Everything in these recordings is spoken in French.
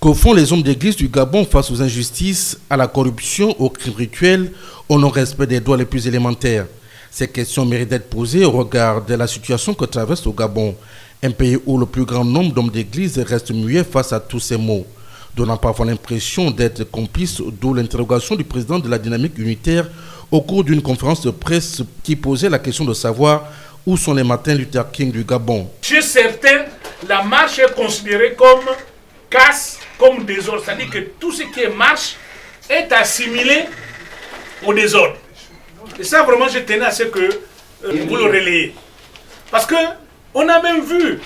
Qu'au fond, les hommes d'église du Gabon face aux injustices, à la corruption, aux crimes rituels, au non-respect des droits les plus élémentaires? Ces questions méritent d'être posées au regard de la situation que traverse le Gabon, un pays où le plus grand nombre d'hommes d'église restent muets face à tous ces maux, donnant parfois l'impression d'être complices, d'où l'interrogation du président de la dynamique unitaire au cours d'une conférence de presse qui posait la question de savoir où sont les Martin Luther King du Gabon. Chez certains, la marche est considérée comme casse, comme désordre, c'est-à-dire que tout ce qui est marche est assimilé au désordre. Et ça, vraiment, je tenais à ce que vous le relayez. Parce que on a même vu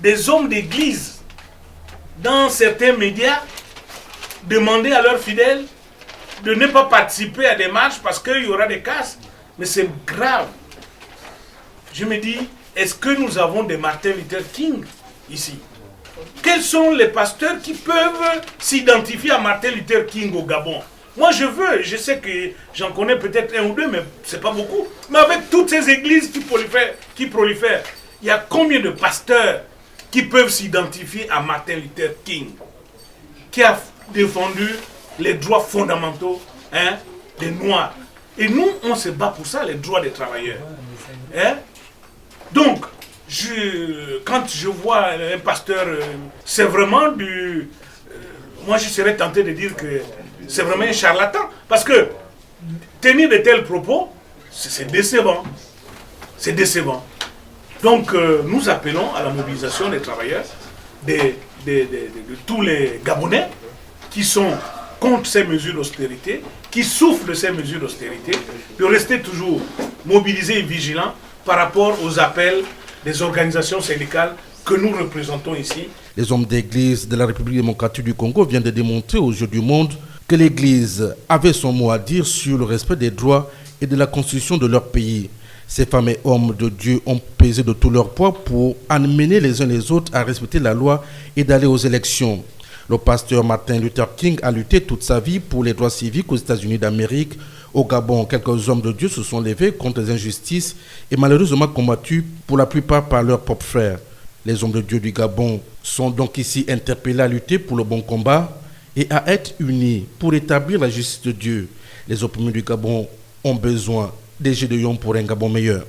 des hommes d'église dans certains médias demander à leurs fidèles de ne pas participer à des marches parce qu'il y aura des casses. Mais c'est grave. Je me dis, est-ce que nous avons des Martin Luther King ici? Quels sont les pasteurs qui peuvent s'identifier à Martin Luther King au Gabon? Moi je sais que j'en connais peut-être un ou deux, mais c'est pas beaucoup. Mais avec toutes ces églises qui prolifèrent, il y a combien de pasteurs qui peuvent s'identifier à Martin Luther King, qui a défendu les droits fondamentaux des Noirs? Et nous, on se bat pour ça, les droits des travailleurs. Donc, quand je vois un pasteur, c'est vraiment du... moi, je serais tenté de dire que c'est vraiment un charlatan. Parce que tenir de tels propos, c'est décevant. C'est décevant. Donc, nous appelons à la mobilisation des travailleurs, de tous les Gabonais qui sont contre ces mesures d'austérité, qui souffrent de ces mesures d'austérité, de rester toujours mobilisés et vigilants par rapport aux appels des organisations syndicales que nous représentons ici. Les hommes d'église de la République démocratique du Congo viennent de démontrer aux yeux du monde que l'église avait son mot à dire sur le respect des droits et de la constitution de leur pays. Ces femmes et hommes de Dieu ont pesé de tout leur poids pour amener les uns les autres à respecter la loi et d'aller aux élections. Le pasteur Martin Luther King a lutté toute sa vie pour les droits civiques aux États-Unis d'Amérique. Au Gabon, quelques hommes de Dieu se sont levés contre les injustices et malheureusement combattus pour la plupart par leurs propres frères. Les hommes de Dieu du Gabon sont donc ici interpellés à lutter pour le bon combat et à être unis pour établir la justice de Dieu. Les opprimés du Gabon ont besoin des Gédéons pour un Gabon meilleur.